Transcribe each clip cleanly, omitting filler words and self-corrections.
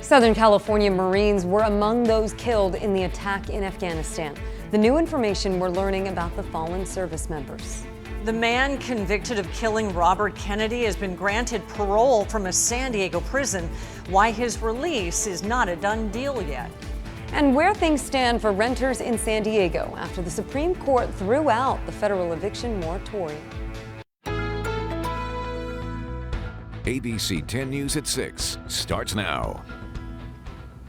Southern California Marines were among those killed in the attack in Afghanistan. The new information we're learning about the fallen service members. The man convicted of killing Robert Kennedy has been granted parole from a San Diego prison. Why his release is not a done deal yet. And where things stand for renters in San Diego after the Supreme Court threw out the federal eviction moratorium. ABC 10 News at 6 starts now.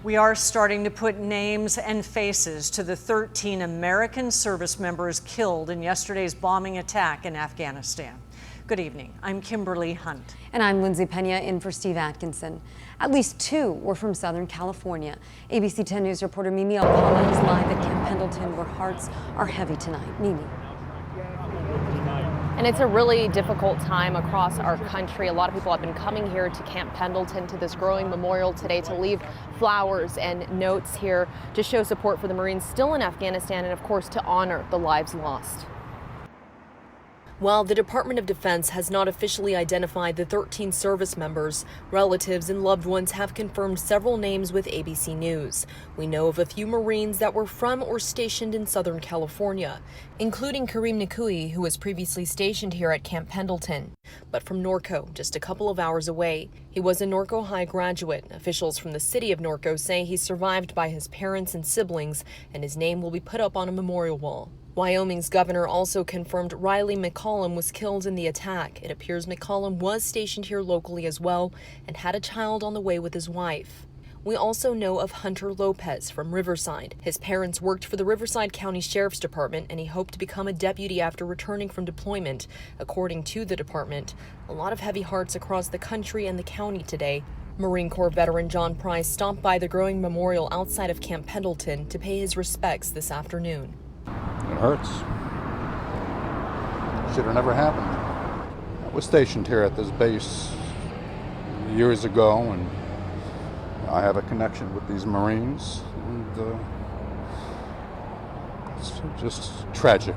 We are starting to put names and faces to the 13 American service members killed in yesterday's bombing attack in Afghanistan. Good evening. I'm Kimberly Hunt. And I'm Lindsay Pena in for Steve Atkinson. At least 2 were from Southern California. ABC 10 News reporter Mimi Alcala is live at Camp Pendleton, where hearts are heavy tonight. Mimi. And it's a really difficult time across our country. A lot of people have been coming here to Camp Pendleton, to this growing memorial today, to leave flowers and notes here to show support for the Marines still in Afghanistan and, of course, to honor the lives lost. While the Department of Defense has not officially identified the 13 service members, relatives and loved ones have confirmed several names with ABC News. We know of a few Marines that were from or stationed in Southern California, including Kareem Nakui, who was previously stationed here at Camp Pendleton, but from Norco, just a couple of hours away. He was a Norco High graduate. Officials from the city of Norco say he's survived by his parents and siblings, and his name will be put up on a memorial wall. Wyoming's governor also confirmed Riley McCollum was killed in the attack. It appears McCollum was stationed here locally as well and had a child on the way with his wife. We also know of Hunter Lopez from Riverside. His parents worked for the Riverside County Sheriff's Department, and he hoped to become a deputy after returning from deployment. According to the department, a lot of heavy hearts across the country and the county today. Marine Corps veteran John Price stopped by the growing memorial outside of Camp Pendleton to pay his respects this afternoon. It hurts. Should have never happened. I was stationed here at this base years ago, and I have a connection with these Marines, and it's just tragic.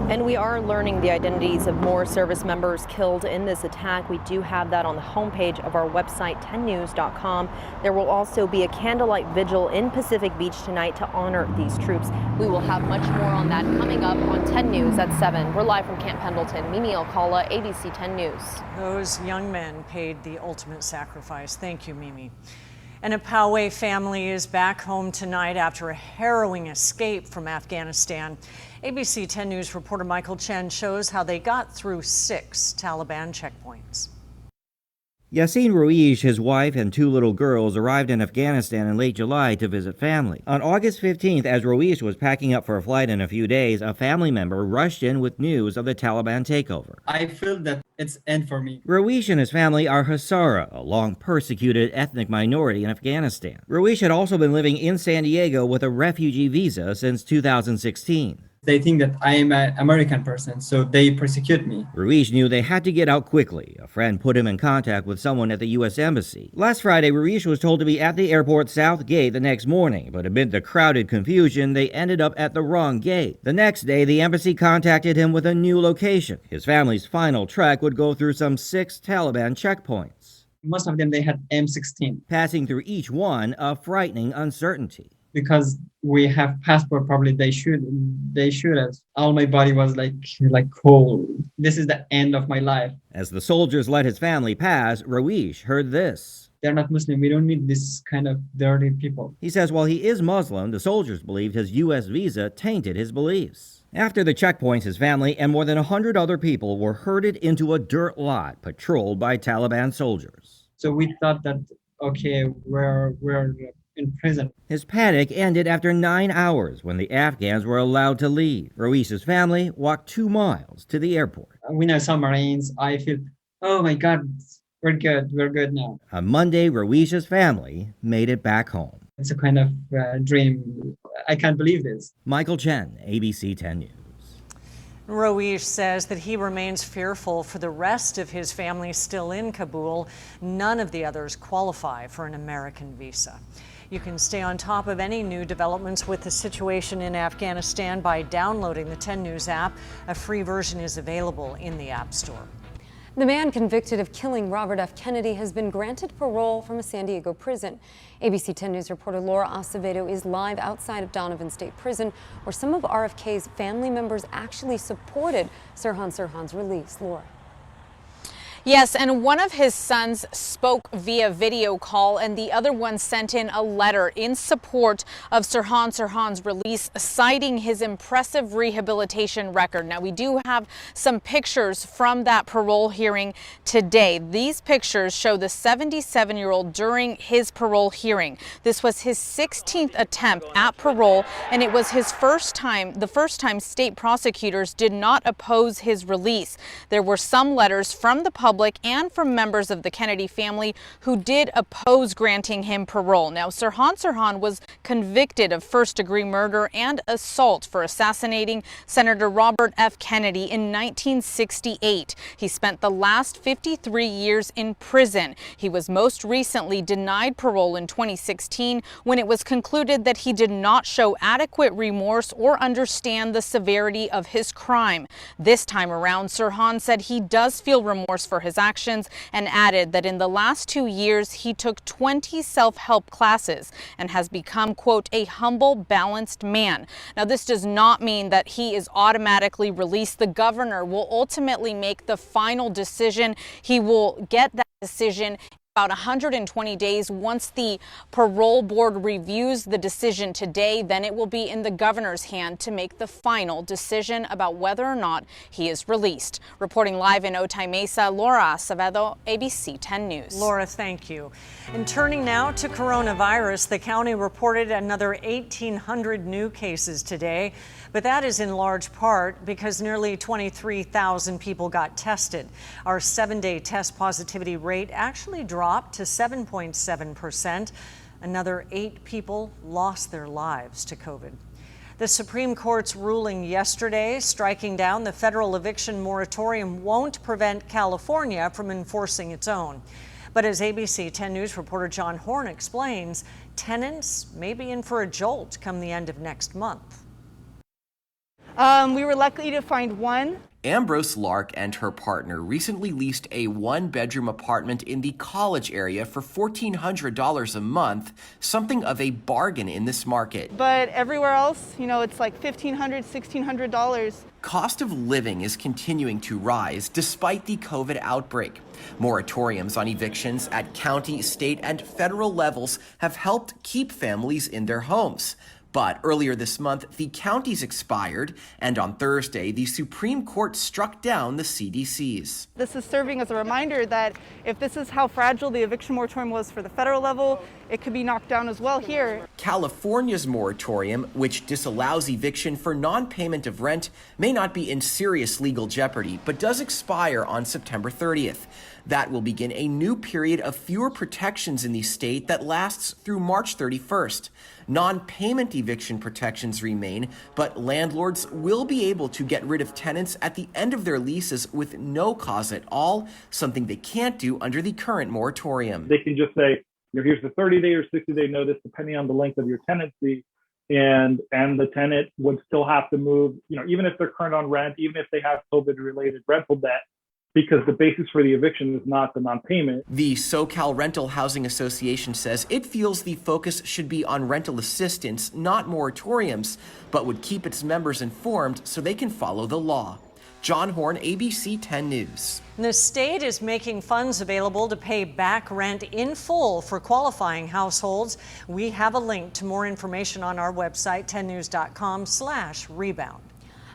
And we are learning the identities of more service members killed in this attack. We do have that on the homepage of our website, 10news.com. There will also be a candlelight vigil in Pacific Beach tonight to honor these troops. We will have much more on that coming up on 10 News at 7. We're live from Camp Pendleton. Mimi Alcala, ABC 10 News. Those young men paid the ultimate sacrifice. Thank you, Mimi. And a Poway family is back home tonight after a harrowing escape from Afghanistan. ABC 10 News reporter Michael Chen shows how they got through 6 Taliban checkpoints. Yassine Ruiz, his wife, and 2 little girls arrived in Afghanistan in late July to visit family. On August 15th, as Ruiz was packing up for a flight in a few days, a family member rushed in with news of the Taliban takeover. I feel that it's end for me. Ruiz and his family are Hazara, a long-persecuted ethnic minority in Afghanistan. Ruiz had also been living in San Diego with a refugee visa since 2016. They think that I am an American person, so they persecute me. Ruiz knew they had to get out quickly. A friend put him in contact with someone at the U.S. Embassy. Last Friday, Ruiz was told to be at the airport South Gate the next morning, but amid the crowded confusion, they ended up at the wrong gate. The next day, the embassy contacted him with a new location. His family's final trek would go through some 6 Taliban checkpoints. Most of them, they had M16. Passing through each one, a frightening uncertainty. Because we have passport, probably they shoot us. All my body was like cold. This is the end of my life. As the soldiers let his family pass, Ruiz heard this. They're not Muslim. We don't need this kind of dirty people. He says while he is Muslim, the soldiers believed his U.S. visa tainted his beliefs. After the checkpoints, his family and more than 100 other people were herded into a dirt lot patrolled by Taliban soldiers. So we thought that, okay, we're in prison. His panic ended after 9 hours when the Afghans were allowed to leave. Ruiz's family walked 2 miles to the airport. We know some Marines. I feel, oh my God, we're good now. On Monday, Ruiz's family made it back home. It's a kind of dream. I can't believe this. Michael Chen, ABC 10 News. Ruiz says that he remains fearful for the rest of his family still in Kabul. None of the others qualify for an American visa. You can stay on top of any new developments with the situation in Afghanistan by downloading the 10 News app. A free version is available in the App Store. The man convicted of killing Robert F. Kennedy has been granted parole from a San Diego prison. ABC 10 News reporter Laura Acevedo is live outside of Donovan State Prison, where some of RFK's family members actually supported Sirhan Sirhan's release. Laura. Yes, and one of his sons spoke via video call, and the other one sent in a letter in support of Sirhan Sirhan's release, citing his impressive rehabilitation record. Now, we do have some pictures from that parole hearing today. These pictures show the 77-year-old during his parole hearing. This was his 16th attempt at parole, and it was his the first time state prosecutors did not oppose his release. There were some letters from the public and from members of the Kennedy family who did oppose granting him parole. Now, Sirhan Sirhan was convicted of first-degree murder and assault for assassinating Senator Robert F. Kennedy in 1968. He spent the last 53 years in prison. He was most recently denied parole in 2016 when it was concluded that he did not show adequate remorse or understand the severity of his crime. This time around, Sirhan said he does feel remorse for his actions and added that in the last 2 years he took 20 self-help classes and has become, quote, a humble, balanced man. Now, this does not mean that he is automatically released. The governor will ultimately make the final decision. He will get that decision about 120 days. Once the parole board reviews the decision today, then it will be in the governor's hand to make the final decision about whether or not he is released. Reporting live in Otay Mesa, Laura Acevedo, ABC 10 News. Laura, thank you. And turning now to coronavirus, the county reported another 1,800 new cases today, but that is in large part because nearly 23,000 people got tested. Our 7-day test positivity rate actually dropped to 7.7%. Another 8 people lost their lives to COVID. The Supreme Court's ruling yesterday, striking down the federal eviction moratorium, won't prevent California from enforcing its own. But as ABC 10 News reporter John Horn explains, tenants may be in for a jolt come the end of next month. We were lucky to find one. Ambrose Lark and her partner recently leased a 1-bedroom apartment in the College area for $1,400 a month, something of a bargain in this market. But everywhere else, it's like $1,500, $1,600. Cost of living is continuing to rise despite the COVID outbreak. Moratoriums on evictions at county, state, and federal levels have helped keep families in their homes. But earlier this month, the counties expired, and on Thursday, the Supreme Court struck down the CDCs. This is serving as a reminder that if this is how fragile the eviction moratorium was for the federal level, it could be knocked down as well here. California's moratorium, which disallows eviction for non-payment of rent, may not be in serious legal jeopardy, but does expire on September 30th. That will begin a new period of fewer protections in the state that lasts through March 31st. Non-payment eviction protections remain, but landlords will be able to get rid of tenants at the end of their leases with no cause at all, something they can't do under the current moratorium. They can just say, here's the 30-day or 60-day notice, depending on the length of your tenancy, and the tenant would still have to move, even if they're current on rent, even if they have COVID-related rental debt, because the basis for the eviction is not the non-payment. The SoCal Rental Housing Association says it feels the focus should be on rental assistance, not moratoriums, but would keep its members informed so they can follow the law. John Horn, ABC 10 News. The state is making funds available to pay back rent in full for qualifying households. We have a link to more information on our website, 10news.com/rebound.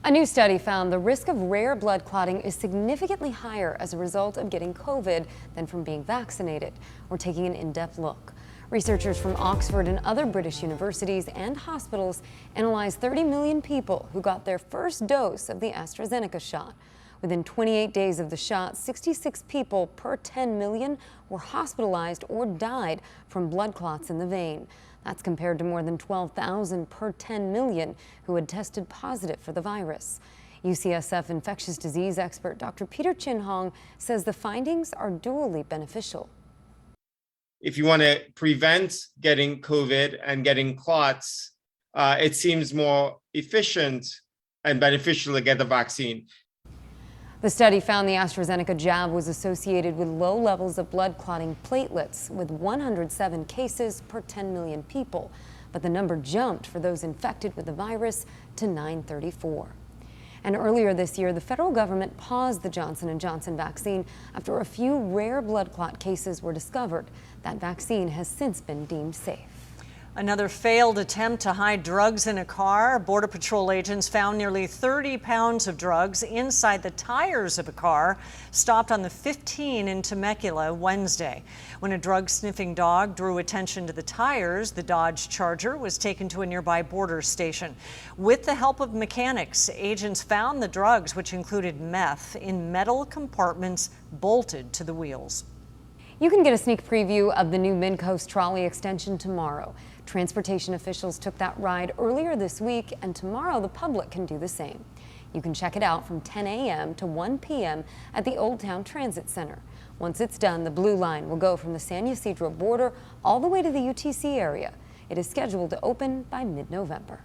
A new study found the risk of rare blood clotting is significantly higher as a result of getting COVID than from being vaccinated. We're taking an in-depth look. Researchers from Oxford and other British universities and hospitals analyzed 30 million people who got their first dose of the AstraZeneca shot. Within 28 days of the shot, 66 people per 10 million were hospitalized or died from blood clots in the vein. That's compared to more than 12,000 per 10 million who had tested positive for the virus. UCSF infectious disease expert Dr. Peter Chin Hong says the findings are dually beneficial. If you want to prevent getting COVID and getting clots, it seems more efficient and beneficial to get the vaccine. The study found the AstraZeneca jab was associated with low levels of blood clotting platelets, with 107 cases per 10 million people. But the number jumped for those infected with the virus to 934. And earlier this year, the federal government paused the Johnson & Johnson vaccine after a few rare blood clot cases were discovered. That vaccine has since been deemed safe. Another failed attempt to hide drugs in a car. Border Patrol agents found nearly 30 pounds of drugs inside the tires of a car stopped on the 15 in Temecula Wednesday. When a drug-sniffing dog drew attention to the tires, the Dodge Charger was taken to a nearby border station. With the help of mechanics, agents found the drugs, which included meth, in metal compartments bolted to the wheels. You can get a sneak preview of the new Midcoast trolley extension tomorrow. Transportation officials took that ride earlier this week, and tomorrow the public can do the same. You can check it out from 10 a.m. to 1 p.m. at the Old Town Transit Center. Once it's done, the Blue Line will go from the San Ysidro border all the way to the UTC area. It is scheduled to open by mid-November.